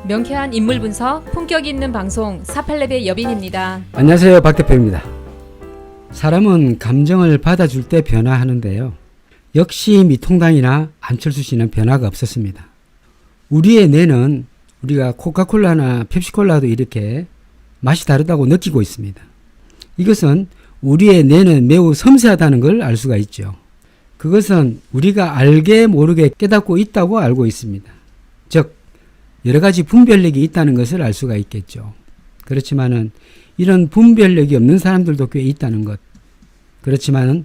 명쾌한 인물 분석, 품격 있는 방송 48렙의 여빈입니다. 안녕하세요, 박 대표입니다. 사람은 감정을 받아줄 때 변화하는데요. 역시 미통당이나 안철수 씨는 변화가 없었습니다. 우리의 뇌는 우리가 코카콜라나 펩시콜라도 이렇게 맛이 다르다고 느끼고 있습니다. 이것은 우리의 뇌는 매우 섬세하다는 걸 알 수가 있죠. 그것은 우리가 알게 모르게 깨닫고 있다고 알고 있습니다. 즉 여러 가지 분별력이 있다는 것을 알 수가 있겠죠. 그렇지만은 이런 분별력이 없는 사람들도 꽤 있다는 것. 그렇지만은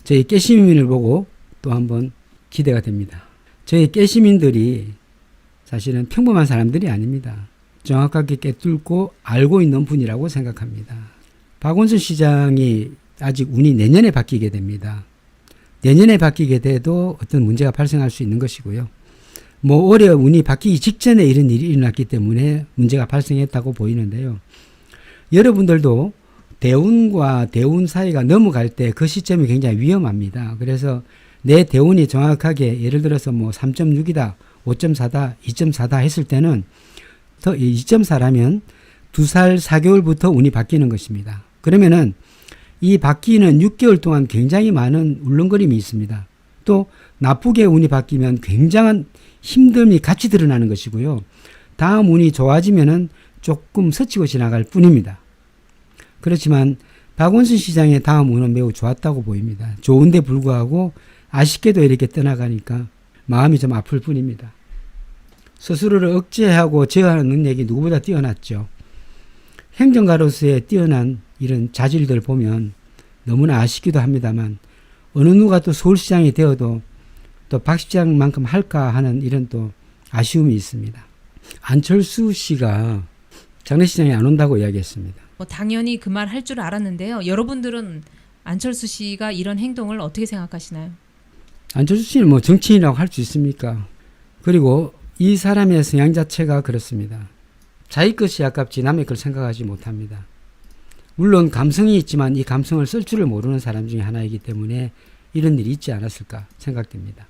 저희 깨시민을 보고 또 한번 기대가 됩니다. 저희 깨시민들이 사실은 평범한 사람들이 아닙니다. 정확하게 깨뚫고 알고 있는 분이라고 생각합니다. 박원순 시장이 아직 운이 내년에 바뀌게 됩니다. 내년에 바뀌게 돼도 어떤 문제가 발생할 수 있는 것이고요. 올해 운이 바뀌기 직전에 이런 일이 일어났기 때문에 문제가 발생했다고 보이는데요. 여러분들도 대운과 대운 사이가 넘어갈 때 그 시점이 굉장히 위험합니다. 그래서 내 대운이 정확하게 예를 들어서 3.6이다, 5.4다, 2.4다 했을 때는 2.4라면 2살 4개월부터 운이 바뀌는 것입니다. 그러면은 이 바뀌는 6개월 동안 굉장히 많은 울렁거림이 있습니다. 또 나쁘게 운이 바뀌면 굉장한 힘듦이 같이 드러나는 것이고요. 다음 운이 좋아지면은 조금 스치고 지나갈 뿐입니다. 그렇지만 박원순 시장의 다음 운은 매우 좋았다고 보입니다. 좋은데 불구하고 아쉽게도 이렇게 떠나가니까 마음이 좀 아플 뿐입니다. 스스로를 억제하고 제어하는 능력이 누구보다 뛰어났죠. 행정가로서의 뛰어난 이런 자질들 보면 너무나 아쉽기도 합니다만 어느 누가 또 서울시장이 되어도 또 박 시장만큼 할까 하는 이런 또 아쉬움이 있습니다. 안철수 씨가 장례식장에 안 온다고 이야기했습니다. 당연히 그 말 할 줄 알았는데요. 여러분들은 안철수 씨가 이런 행동을 어떻게 생각하시나요? 안철수 씨는 정치인이라고 할 수 있습니까? 그리고 이 사람의 성향 자체가 그렇습니다. 자기 것이 아깝지 남의 걸 생각하지 못합니다. 물론 감성이 있지만 이 감성을 쓸 줄을 모르는 사람 중에 하나이기 때문에 이런 일이 있지 않았을까 생각됩니다.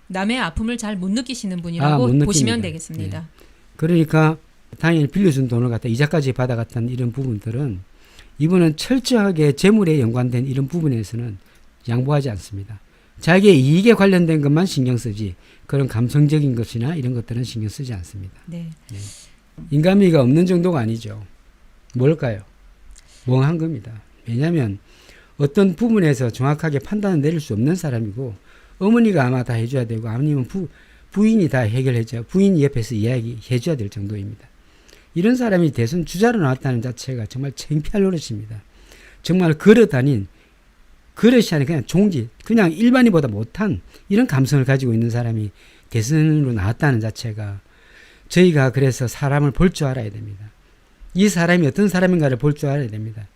남의 아픔을 잘 못 느끼시는 분이라고 못 보시면 느낍니다. 되겠습니다. 네. 그러니까 당연히 빌려준 돈을 갖다 이자까지 받아갔다는 이런 부분들은 이분은 철저하게 재물에 연관된 이런 부분에서는 양보하지 않습니다. 자기의 이익에 관련된 것만 신경 쓰지 그런 감성적인 것이나 이런 것들은 신경 쓰지 않습니다. 네. 네. 인간미가 없는 정도가 아니죠. 뭘까요? 멍한 겁니다. 왜냐하면 어떤 부분에서 정확하게 판단을 내릴 수 없는 사람이고 어머니가 아마 다 해줘야 되고 아니면 부인이 다 해결해줘야 부인이 옆에서 이야기해줘야 될 정도입니다. 이런 사람이 대선 주자로 나왔다는 자체가 정말 창피할 노릇입니다. 정말 그릇 아닌 그릇이 아닌 그냥 종지 그냥 일반인보다 못한 이런 감성을 가지고 있는 사람이 대선으로 나왔다는 자체가 저희가 그래서 사람을 볼 줄 알아야 됩니다. 이 사람이 어떤 사람인가를 볼 줄 알아야 됩니다.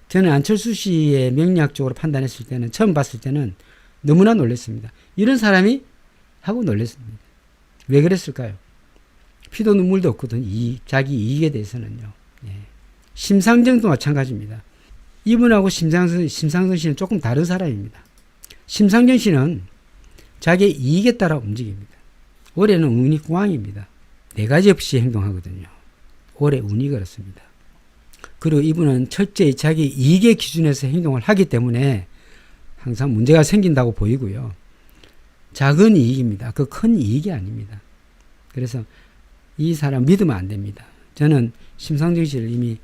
저는 안철수 씨의 명리학적으로 판단했을 때는 처음 봤을 때는 너무나 놀랐습니다. 이런 사람이 하고 놀랐습니다. 왜 그랬을까요? 피도 눈물도 없거든. 자기 이익에 대해서는요. 예. 심상정도 마찬가지입니다. 이분하고 심상정 씨는 조금 다른 사람입니다. 심상정 씨는 자기의 이익에 따라 움직입니다. 올해는 운이 꽝입니다. 4가지 없이 행동하거든요. 올해 운이 그렇습니다. 그리고 이분은 철저히 자기 이익의 기준에서 행동을 하기 때문에 항상 문제가 생긴다고 보이고요. 작은 이익입니다. 그 큰 이익이 아닙니다. 그래서 이 사람 믿으면 안 됩니다. 저는 심상정 씨를 이미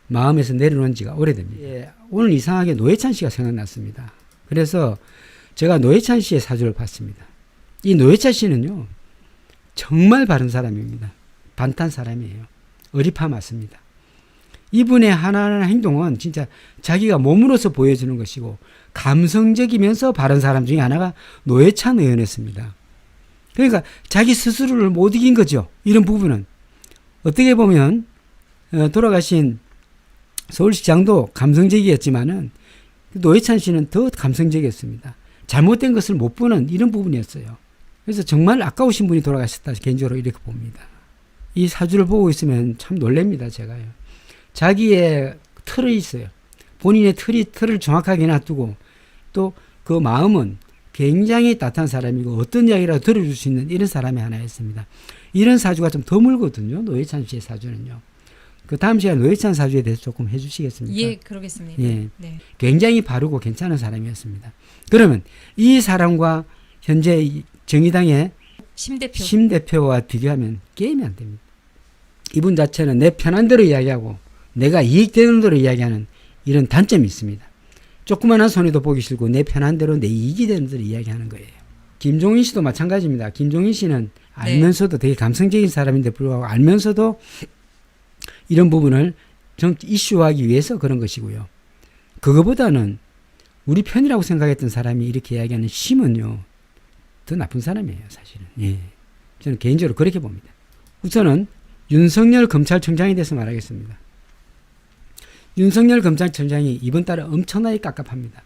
마음에서 내려놓은 지가 오래됩니다. 예, 오늘 이상하게 노회찬 씨가 생각났습니다. 그래서 제가 노회찬 씨의 사주를 봤습니다. 이 노회찬 씨는요. 정말 바른 사람입니다. 반탄 사람이에요. 어리파 맞습니다. 이분의 하나하나 행동은 진짜 자기가 몸으로서 보여주는 것이고 감성적이면서 바른 사람 중에 하나가 노회찬 의원이었습니다. 그러니까 자기 스스로를 못 이긴 거죠. 이런 부분은. 어떻게 보면 돌아가신 서울시장도 감성적이었지만은 노회찬 씨는 더 감성적이었습니다. 잘못된 것을 못 보는 이런 부분이었어요. 그래서 정말 아까우신 분이 돌아가셨다. 개인적으로 이렇게 봅니다. 이 사주를 보고 있으면 참 놀랍니다. 제가요. 자기의 틀이 있어요. 본인의 틀을 정확하게 놔두고 또 그 마음은 굉장히 따뜻한 사람이고 어떤 이야기라도 들어줄 수 있는 이런 사람이 하나였습니다. 이런 사주가 좀 드물거든요. 노회찬 씨의 사주는요. 그 다음 시간에 노회찬 사주에 대해서 조금 해주시겠습니까? 예, 그러겠습니다. 예. 네. 굉장히 바르고 괜찮은 사람이었습니다. 그러면 이 사람과 현재 정의당의 심 대표와 비교하면 게임이 안 됩니다. 이분 자체는 내 편한 대로 이야기하고 내가 이익되는 대로 이야기하는 이런 단점이 있습니다. 조그마한 손해도 보기 싫고 내 편한 대로 내 이익이 되는 대로 이야기하는 거예요. 김종인 씨도 마찬가지입니다. 김종인 씨는 알면서도 되게 감성적인 사람인데 불구하고 알면서도 이런 부분을 좀 이슈화하기 위해서 그런 것이고요. 그거보다는 우리 편이라고 생각했던 사람이 이렇게 이야기하는 심은요. 더 나쁜 사람이에요. 사실은. 예. 저는 개인적으로 그렇게 봅니다. 우선은 윤석열 검찰총장에 대해서 말하겠습니다. 윤석열 검찰총장이 이번 달에 엄청나게 깝깝합니다.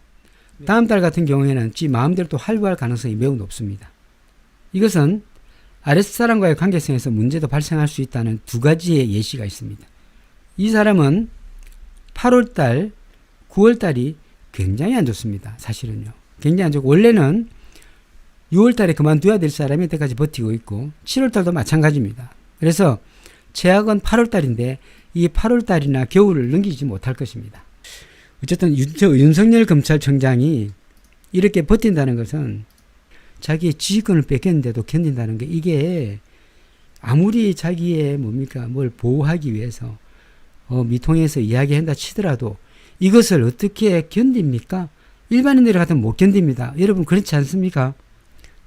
다음 달 같은 경우에는 지 마음대로 또 활보할 가능성이 매우 높습니다. 이것은 아랫사람과의 관계성에서 문제도 발생할 수 있다는 두 가지의 예시가 있습니다. 이 사람은 8월달, 9월달이 굉장히 안 좋습니다. 사실은요. 굉장히 안 좋고 원래는 6월달에 그만둬야 될 사람이 이때까지 버티고 있고 7월달도 마찬가지입니다. 그래서 최악은 8월달인데 이 8월달이나 겨울을 넘기지 못할 것입니다. 어쨌든 윤석열 검찰총장이 이렇게 버틴다는 것은 자기의 지휘권을 뺏겼는데도 견딘다는 게 이게 아무리 자기의 뭘 보호하기 위해서 미통에서 이야기한다 치더라도 이것을 어떻게 견딥니까? 일반인들 같으면 못 견딥니다. 여러분 그렇지 않습니까?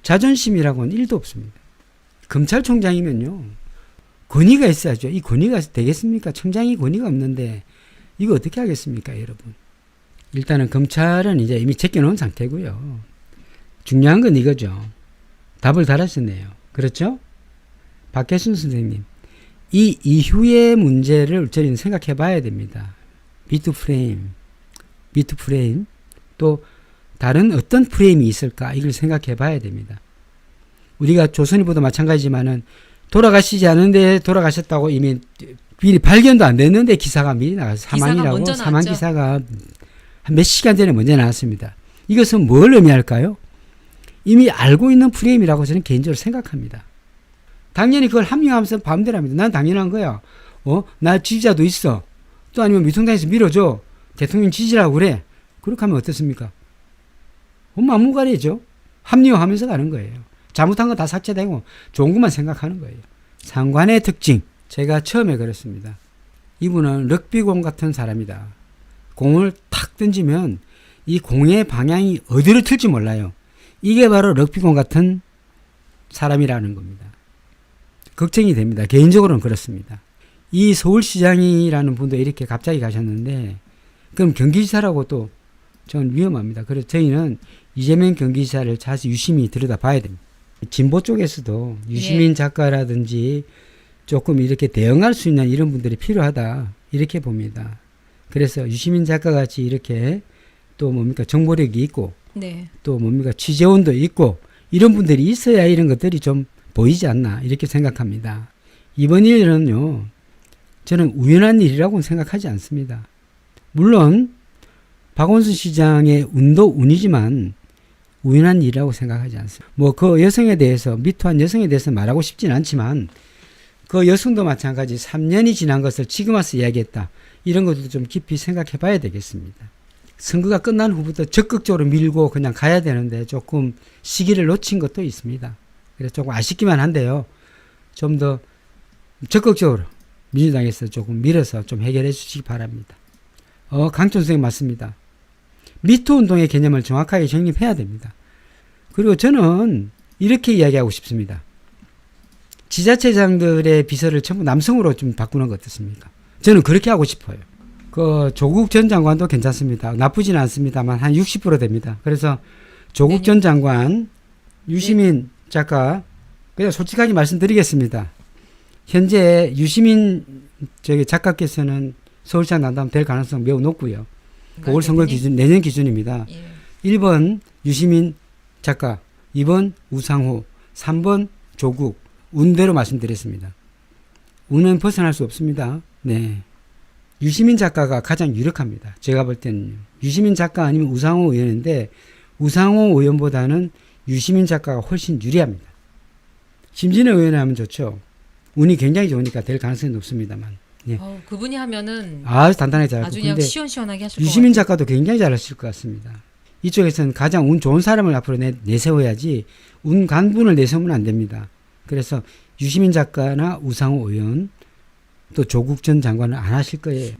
자존심이라고는 1도 없습니다. 검찰총장이면요. 권위가 있어야죠. 이 권위가 되겠습니까? 총장이 권위가 없는데 이거 어떻게 하겠습니까, 여러분? 일단은 검찰은 이제 이미 제껴놓은 상태고요. 중요한 건 이거죠. 답을 달았었네요. 그렇죠? 박혜순 선생님. 이 이후의 문제를 저희는 생각해 봐야 됩니다. 비투프레임, 또 다른 어떤 프레임이 있을까? 이걸 생각해 봐야 됩니다. 우리가 조선일보도 마찬가지지만은 돌아가시지 않은데 돌아가셨다고 이미 미리 발견도 안 됐는데 기사가 미리 나가서 사망이라고 사망 기사가 한 몇 시간 전에 먼저 나왔습니다. 이것은 뭘 의미할까요? 이미 알고 있는 프레임이라고 저는 개인적으로 생각합니다. 당연히 그걸 합리화하면서 마음대로 합니다. 난 당연한 거야. 나 지지자도 있어. 또 아니면 미통당에서 밀어줘. 대통령 지지라고 그래. 그렇게 하면 어떻습니까? 막무가내죠. 합리화하면서 가는 거예요. 잘못한 거 다 삭제되고 좋은 것만 생각하는 거예요. 상관의 특징. 제가 처음에 그랬습니다. 이분은 럭비공 같은 사람이다. 공을 탁 던지면 이 공의 방향이 어디로 튈지 몰라요. 이게 바로 럭비공 같은 사람이라는 겁니다. 걱정이 됩니다. 개인적으로는 그렇습니다. 이 서울시장이라는 분도 이렇게 갑자기 가셨는데 그럼 경기지사라고 또 전 위험합니다. 그래서 저희는 이재명 경기지사를 자세히 유심히 들여다봐야 됩니다. 진보 쪽에서도 유시민 작가라든지 조금 이렇게 대응할 수 있는 이런 분들이 필요하다 이렇게 봅니다. 그래서 유시민 작가 같이 이렇게 또 정보력이 있고 또 취재원도 있고 이런 분들이 있어야 이런 것들이 좀 보이지 않나 이렇게 생각합니다. 이번 일은요 저는 우연한 일이라고는 생각하지 않습니다. 물론 박원순 시장의 운도 운이지만 우연한 일이라고 생각하지 않습니다. 그 여성에 대해서 미투한 여성에 대해서 말하고 싶지는 않지만 그 여성도 마찬가지 3년이 지난 것을 지금 와서 이야기했다. 이런 것도 좀 깊이 생각해 봐야 되겠습니다. 선거가 끝난 후부터 적극적으로 밀고 그냥 가야 되는데 조금 시기를 놓친 것도 있습니다. 그래서 조금 아쉽기만 한데요. 좀 더 적극적으로 민주당에서 조금 밀어서 좀 해결해 주시기 바랍니다. 강촌 선생님 맞습니다. 미투 운동의 개념을 정확하게 정립해야 됩니다. 그리고 저는 이렇게 이야기하고 싶습니다. 지자체장들의 비서를 전부 남성으로 좀 바꾸는 거 어떻습니까? 저는 그렇게 하고 싶어요. 조국 전 장관도 괜찮습니다. 나쁘지는 않습니다만 한 60% 됩니다. 그래서 조국 전 장관, 유시민 작가, 그냥 솔직하게 말씀드리겠습니다. 현재 유시민 작가께서는 서울시장 난다면 될 가능성 매우 높고요. 보궐선거 기준, 내년 기준입니다. 1번 유시민 작가, 2번 우상호, 3번 조국. 운대로 말씀드렸습니다. 운은 벗어날 수 없습니다. 네. 유시민 작가가 가장 유력합니다. 제가 볼 때는 유시민 작가 아니면 우상호 의원인데 우상호 의원보다는 유시민 작가가 훨씬 유리합니다. 김진애 의원이 하면 좋죠. 운이 굉장히 좋으니까 될 가능성이 높습니다만. 예. 그분이 하면은 아주 단단하게 잘하고. 아주 그냥 근데 시원시원하게 하실 것 유시민 같아요. 작가도 굉장히 잘하실 것 같습니다. 이쪽에서는 가장 운 좋은 사람을 앞으로 내세워야지 운 간분을 내세우면 안 됩니다. 그래서 유시민 작가나 우상호 의원 또 조국 전 장관은 안 하실 거예요.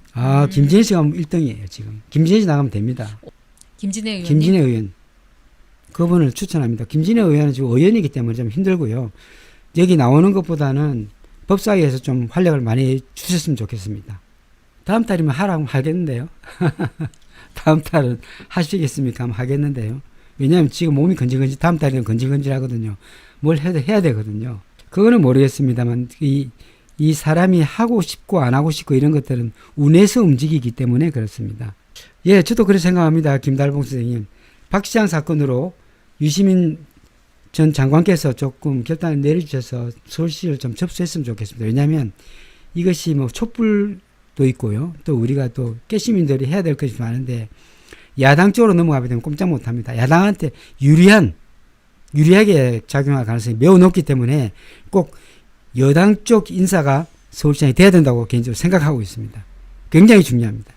김진애 씨가 1등이에요 지금. 김진애 씨 나가면 됩니다. 김진애 의원님. 김진애 의원. 그분을 추천합니다. 김진애 의원은 지금 의원이기 때문에 좀 힘들고요. 여기 나오는 것보다는 법사위에서 좀 활력을 많이 주셨으면 좋겠습니다. 다음 달이면 하라고 하겠는데요. 다음 달은 하시겠습니까? 하면 하겠는데요. 왜냐하면 지금 몸이 건질건질, 다음 달에는 건질건질하거든요. 뭘 해도 해야 되거든요. 그거는 모르겠습니다만 이 사람이 하고 싶고 안 하고 싶고 이런 것들은 운에서 움직이기 때문에 그렇습니다. 예, 저도 그렇게 생각합니다. 김달봉 선생님. 박 시장 사건으로 유시민 전 장관께서 조금 결단을 내려주셔서 서울시를 좀 접수했으면 좋겠습니다. 왜냐하면 이것이 뭐 촛불도 있고요. 또 우리가 또 깨시민들이 해야 될 것이 많은데 야당 쪽으로 넘어가게 되면 꼼짝 못합니다. 야당한테 유리하게 작용할 가능성이 매우 높기 때문에 꼭 여당 쪽 인사가 서울시장이 돼야 된다고 개인적으로 생각하고 있습니다. 굉장히 중요합니다.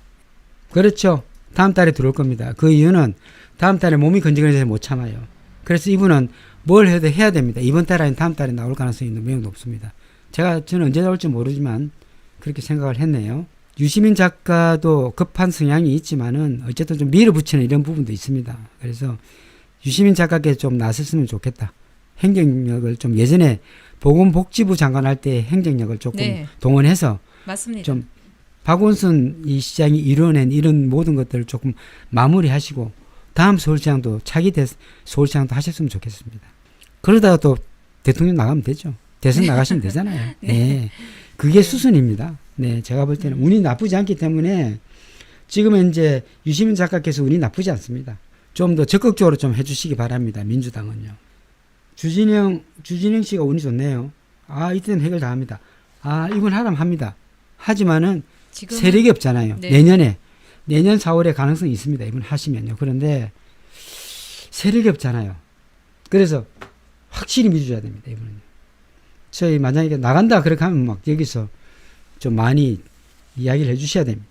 그렇죠. 다음 달에 들어올 겁니다. 그 이유는 다음 달에 몸이 건지건지해서 못 참아요. 그래서 이분은 뭘 해도 해야 됩니다. 이번 달 아닌 다음 달에 나올 가능성이 매우 높습니다. 저는 언제 나올지 모르지만 그렇게 생각을 했네요. 유시민 작가도 급한 성향이 있지만은 어쨌든 좀 밀어붙이는 이런 부분도 있습니다. 그래서 유시민 작가께 좀 나섰으면 좋겠다. 행정력을 좀 예전에 보건복지부 장관 할 때 행정력을 조금 네. 동원해서 맞습니다. 좀 박원순 이 시장이 이뤄낸 이런 모든 것들을 조금 마무리하시고 다음 서울시장도 차기 서울시장도 하셨으면 좋겠습니다. 그러다가 또 대통령 나가면 되죠. 대선 나가시면 되잖아요. 네. 그게 수순입니다. 네, 제가 볼 때는 운이 나쁘지 않기 때문에 지금은 이제 유시민 작가께서 운이 나쁘지 않습니다. 좀 더 적극적으로 좀 해주시기 바랍니다. 민주당은요. 주진영 씨가 운이 좋네요. 이때는 해결 다 합니다. 이분 하라면 합니다. 하지만은 지금 세력이 없잖아요. 네. 내년 4월에 가능성이 있습니다. 이분 하시면요. 그런데 세력이 없잖아요. 그래서 확실히 믿어줘야 됩니다. 이분은. 저희 만약에 나간다 그렇게 하면 막 여기서 좀 많이 이야기를 해주셔야 됩니다.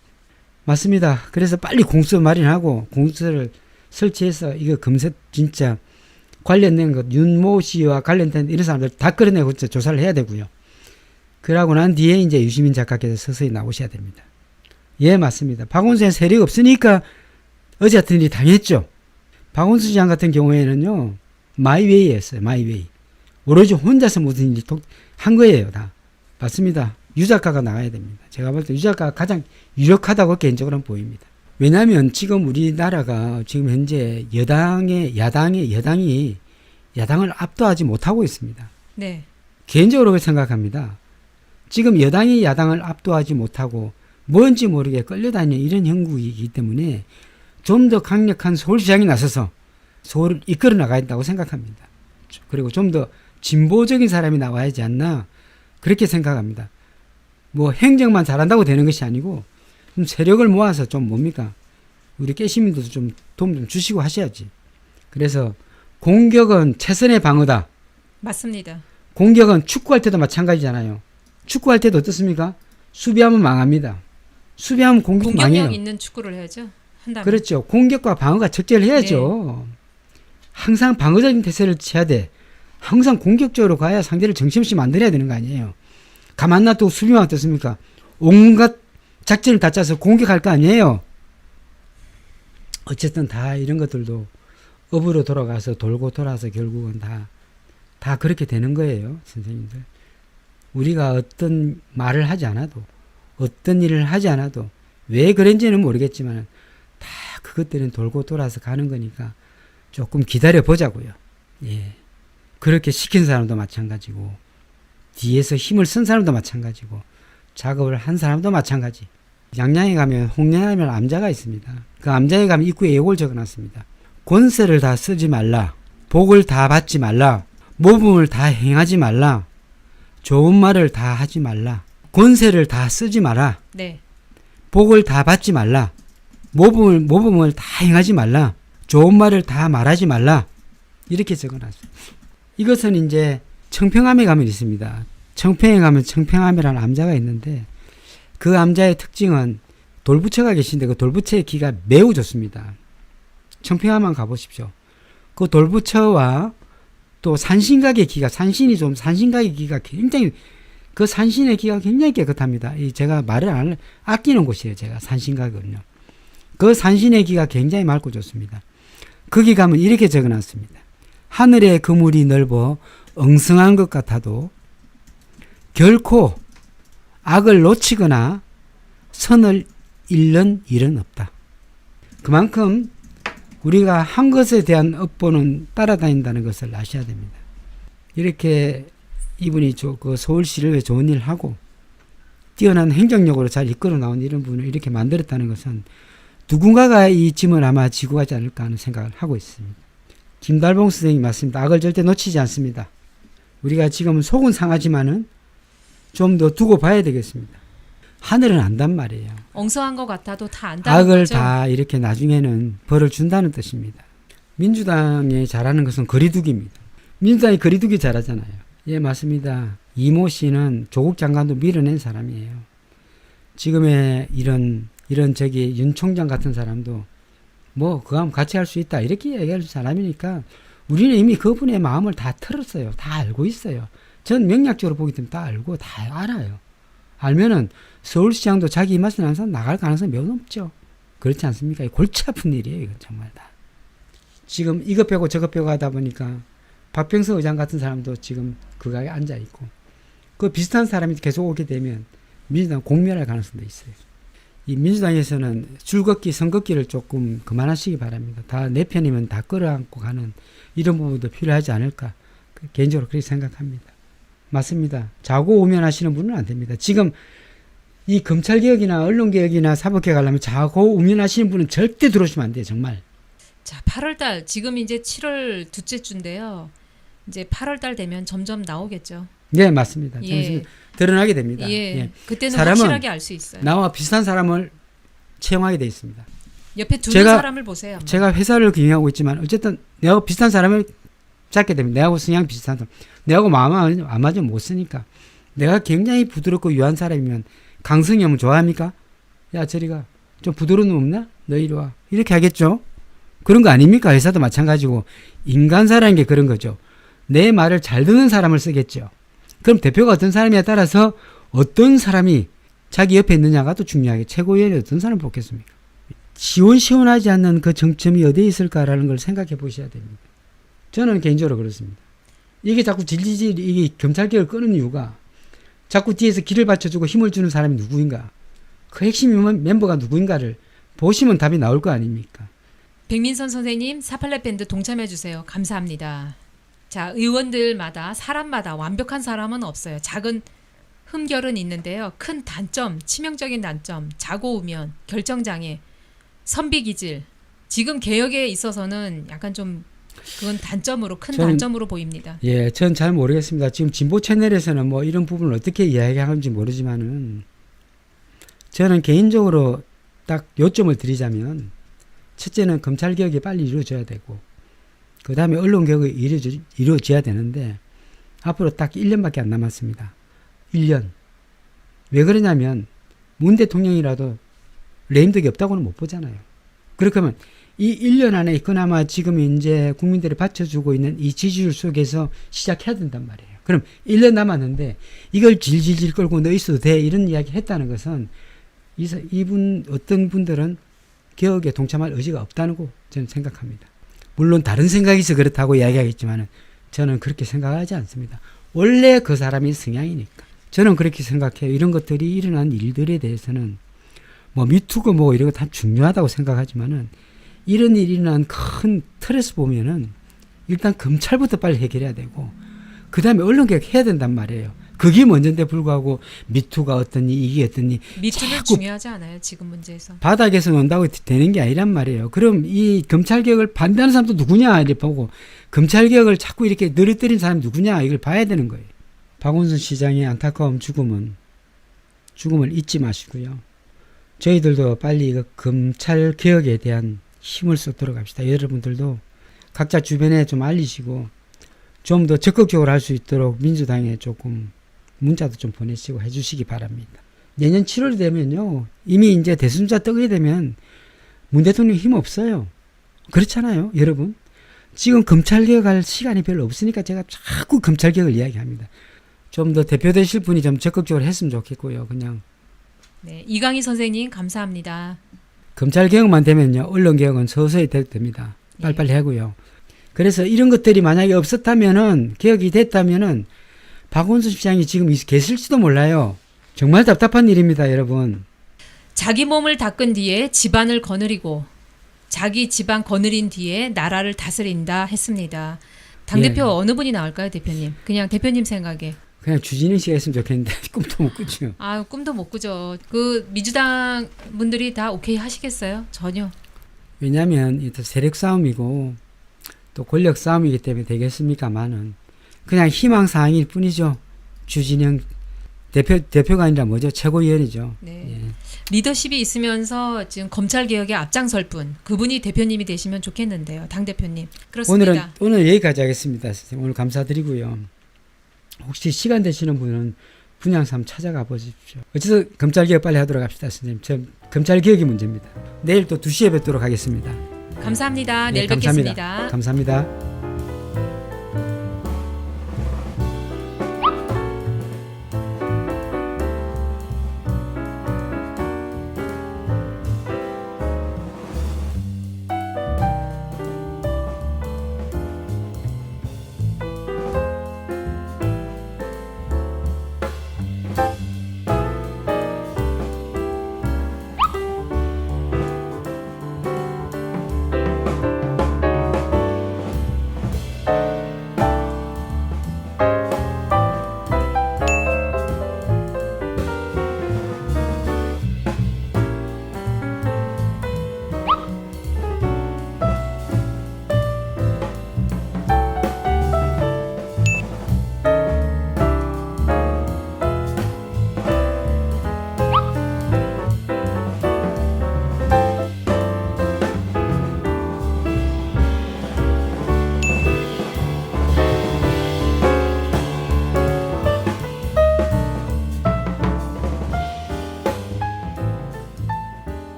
맞습니다. 그래서 빨리 공수 마련하고 공수를 설치해서 이거 검색 진짜 관련된 것 윤모 씨와 관련된 이런 사람들 다 끌어내고 조사를 해야 되고요. 그러고 난 뒤에 이제 유시민 작가께서 서서히 나오셔야 됩니다. 예, 맞습니다. 박원순의 세력이 없으니까 어제 같은 일이 당했죠. 박원순 시장 같은 경우에는요, 마이웨이였어요. 마이웨이. 오로지 혼자서 모든 일이 한 거예요. 다. 맞습니다. 유 작가가 나가야 됩니다. 제가 볼 때 유 작가가 가장 유력하다고 개인적으로는 보입니다. 왜냐하면 지금 우리나라가 지금 현재 야당이 야당을 압도하지 못하고 있습니다. 네. 개인적으로 생각합니다. 지금 여당이 야당을 압도하지 못하고 뭔지 모르게 끌려다니는 이런 형국이기 때문에 좀 더 강력한 서울시장이 나서서 서울을 이끌어 나가야 된다고 생각합니다. 그리고 좀 더 진보적인 사람이 나와야 하지 않나 그렇게 생각합니다. 뭐 행정만 잘한다고 되는 것이 아니고 좀 세력을 모아서 좀 뭡니까? 우리 깨시민들도 좀 도움 좀 주시고 하셔야지. 그래서 공격은 최선의 방어다. 맞습니다. 공격은 축구할 때도 마찬가지잖아요. 축구할 때도 어떻습니까? 수비하면 망합니다. 수비하면 공격 망해요. 공격력 있는 축구를 해야죠. 한다면. 그렇죠. 공격과 방어가 적절해야죠. 네. 항상 방어적인 태세를 취해야 돼. 항상 공격적으로 가야 상대를 정신없이 만들어야 되는 거 아니에요. 가만 놔두고 수비만 어떻습니까? 온갖 작전을 다 짜서 공격할 거 아니에요. 어쨌든 다 이런 것들도 업으로 돌아가서 돌고 돌아서 결국은 다 그렇게 되는 거예요. 선생님들. 우리가 어떤 말을 하지 않아도 어떤 일을 하지 않아도 왜 그런지는 모르겠지만 다 그것들은 돌고 돌아서 가는 거니까 조금 기다려 보자고요. 예. 그렇게 시킨 사람도 마찬가지고 뒤에서 힘을 쓴 사람도 마찬가지고 작업을 한 사람도 마찬가지. 양양에 가면 홍련하면 암자가 있습니다. 그 암자에 가면 입구에 예고를 적어놨습니다. 권세를 다 쓰지 말라. 복을 다 받지 말라. 모범을 다 행하지 말라. 좋은 말을 다 하지 말라. 권세를 다 쓰지 마라. 네. 복을 다 받지 말라. 모범을 다 행하지 말라. 좋은 말을 다 말하지 말라. 이렇게 적어놨어요. 이것은 이제 청평암에 가면 있습니다. 청평에 가면 청평암이라는 암자가 있는데 그 암자의 특징은 돌부처가 계신데 그 돌부처의 기가 매우 좋습니다. 청평암만 가보십시오. 그 돌부처와 또 산신각의 기가 산신각의 기가 굉장히 그 산신의 기가 굉장히 깨끗합니다. 제가 말을 안 아끼는 곳이에요. 제가 산신각은요. 그 산신의 기가 굉장히 맑고 좋습니다. 거기 가면 이렇게 적어놨습니다. 하늘의 그물이 넓어 엉성한 것 같아도 결코 악을 놓치거나 선을 잃는 일은 없다. 그만큼 우리가 한 것에 대한 업보는 따라다닌다는 것을 아셔야 됩니다. 이렇게 이분이 그 서울시를 왜 좋은 일을 하고 뛰어난 행정력으로 잘 이끌어 나온 이런 분을 이렇게 만들었다는 것은 누군가가 이 짐을 아마 지고 가지 않을까 하는 생각을 하고 있습니다. 김달봉 선생님이 맞습니다. 악을 절대 놓치지 않습니다. 우리가 지금은 속은 상하지만은 좀 더 두고 봐야 되겠습니다. 하늘은 안단 말이에요. 엉성한 것 같아도 다 안다는 악을 거죠. 다 이렇게 나중에는 벌을 준다는 뜻입니다. 민주당이 잘하는 것은 거리두기입니다. 민주당이 거리두기 잘하잖아요. 예, 맞습니다. 이모 씨는 조국 장관도 밀어낸 사람이에요. 지금의 이런 윤 총장 같은 사람도 뭐 그거 같이 할 수 있다 이렇게 얘기할 사람이니까 우리는 이미 그분의 마음을 다 틀었어요. 다 알고 있어요. 전 명략적으로 보기 때문에 다 알고 다 알아요. 알면은 서울시장도 자기 입맛에 나서 나갈 가능성이 매우 높죠. 그렇지 않습니까? 골치 아픈 일이에요. 이건 정말 다. 지금 이것 빼고 저것 빼고 하다 보니까 박병서 의장 같은 사람도 지금 그 가게 앉아 있고 그 비슷한 사람이 계속 오게 되면 민주당 공멸할 가능성도 있어요. 이 민주당에서는 줄걷기, 선걷기를 조금 그만하시기 바랍니다. 다 내 편이면 다 끌어안고 가는 이런 부분도 필요하지 않을까. 개인적으로 그렇게 생각합니다. 맞습니다. 자고 우면하시는 분은 안 됩니다. 지금 이 검찰개혁이나 언론개혁이나 사법개혁 하려면 자고 우면하시는 분은 절대 들어오시면 안 돼요. 정말. 자, 8월달 지금 이제 7월 둘째 주인데요. 이제 8월달 되면 점점 나오겠죠. 네, 맞습니다. 예. 드러나게 됩니다. 예. 예. 그때는 사람은 확실하게 알 수 있어요. 나와 비슷한 사람을 채용하게 돼 있습니다. 옆에 두는 사람을 보세요. 한번. 제가 회사를 경영하고 있지만 어쨌든 내하고 비슷한 사람을 찾게 됩니다. 내하고 성향 비슷한 사람. 내하고 마음 안 맞으면 못 쓰니까. 내가 굉장히 부드럽고 유한 사람이면 강성이 오면 좋아합니까? 야 저리가 좀 부드러운 놈 없나? 너 이리 와. 이렇게 하겠죠? 그런 거 아닙니까? 회사도 마찬가지고 인간사라는 게 그런 거죠. 내 말을 잘 듣는 사람을 쓰겠죠. 그럼 대표가 어떤 사람이냐에 따라서 어떤 사람이 자기 옆에 있느냐가 또 중요하게 최고위원이 어떤 사람을 뽑겠습니까? 시원시원하지 않는 그 정점이 어디에 있을까라는 걸 생각해 보셔야 됩니다. 저는 개인적으로 그렇습니다. 이게 자꾸 질질질 이게 검찰개혁을 끄는 이유가 자꾸 뒤에서 길을 받쳐주고 힘을 주는 사람이 누구인가? 그 핵심 멤버가 누구인가를 보시면 답이 나올 거 아닙니까? 백민선 선생님 486 밴드 동참해 주세요. 감사합니다. 자, 의원들마다 사람마다 완벽한 사람은 없어요. 작은 흠결은 있는데요. 큰 단점, 치명적인 단점, 자고 우면, 결정장애, 선비기질. 지금 개혁에 있어서는 약간 좀 그건 단점으로 큰 단점으로 보입니다. 예, 전 잘 모르겠습니다. 지금 진보 채널에서는 뭐 이런 부분을 어떻게 이야기하는지 모르지만은 저는 개인적으로 딱 요점을 드리자면 첫째는 검찰 개혁이 빨리 이루어져야 되고 그 다음에 언론 개혁이 이루어져야 되는데 앞으로 딱 1년밖에 안 남았습니다. 1년. 왜 그러냐면 문 대통령이라도 레임덕이 없다고는 못 보잖아요. 그렇게 하면 이 1년 안에 그나마 지금 이제 국민들이 받쳐주고 있는 이 지지율 속에서 시작해야 된단 말이에요. 그럼 1년 남았는데 이걸 질질질 끌고 너 있어도 돼 이런 이야기 했다는 것은 어떤 분들은 개혁에 동참할 의지가 없다는 거 저는 생각합니다. 물론 다른 생각이 있어 그렇다고 이야기하겠지만 저는 그렇게 생각하지 않습니다. 원래 그 사람이 성향이니까. 저는 그렇게 생각해요. 이런 것들이 일어난 일들에 대해서는 뭐 미투고 뭐 이런 거 다 중요하다고 생각하지만은 이런 일이 일어난 큰 틀에서 보면은 일단 검찰부터 빨리 해결해야 되고 그 다음에 언론개혁 해야 된단 말이에요. 그게 먼저인데 불구하고 미투가 어떠니 이게 어떠니 미투는 중요하지 않아요. 지금 문제에서. 바닥에서 논다고 되는 게 아니란 말이에요. 그럼 이 검찰개혁을 반대하는 사람도 누구냐 이렇게 보고 검찰개혁을 자꾸 이렇게 늘어뜨린 사람이 누구냐 이걸 봐야 되는 거예요. 박원순 시장의 안타까운 죽음을 잊지 마시고요. 저희들도 빨리 검찰개혁에 대한 힘을 쏟도록 합시다. 여러분들도 각자 주변에 좀 알리시고 좀 더 적극적으로 할 수 있도록 민주당에 조금 문자도 좀 보내시고 해주시기 바랍니다. 내년 7월이 되면요. 이미 이제 대선주자 뜨게 되면 문 대통령 힘 없어요. 그렇잖아요, 여러분. 지금 검찰개혁할 시간이 별로 없으니까 제가 자꾸 검찰개혁을 이야기합니다. 좀 더 대표되실 분이 좀 적극적으로 했으면 좋겠고요. 그냥 네, 이강희 선생님 감사합니다. 검찰개혁만 되면요. 언론개혁은 서서히 됩니다. 빨리빨리 하고요. 그래서 이런 것들이 만약에 없었다면은 개혁이 됐다면은 박원순 시장이 지금 계실지도 몰라요. 정말 답답한 일입니다, 여러분. 자기 몸을 닦은 뒤에 집안을 거느리고 자기 집안 거느린 뒤에 나라를 다스린다 했습니다. 당대표 예. 어느 분이 나올까요, 대표님? 그냥 대표님 생각에. 그냥 주진우 씨가 했으면 좋겠는데 꿈도 못 꾸죠. 아, 꿈도 못 꾸죠. 그 민주당 분들이 다 오케이 하시겠어요? 전혀. 왜냐하면 이 또 세력 싸움이고 또 권력 싸움이기 때문에 되겠습니까마는 그냥 희망 사항일 뿐이죠. 주진영 대표가 아니라 뭐죠? 최고위원이죠. 네. 예. 리더십이 있으면서 지금 검찰 개혁에 앞장설 분, 그분이 대표님이 되시면 좋겠는데요, 당 대표님. 그렇습니다. 오늘 여기까지 하겠습니다. 선생님. 오늘 감사드리고요. 혹시 시간 되시는 분은 분양사 한번 찾아가 보십시오. 어쨌든 검찰개혁 빨리 하도록 합시다, 선생님. 저 검찰개혁이 문제입니다. 내일 또 2시에 뵙도록 하겠습니다. 감사합니다. 네, 내일 감사합니다. 뵙겠습니다. 감사합니다.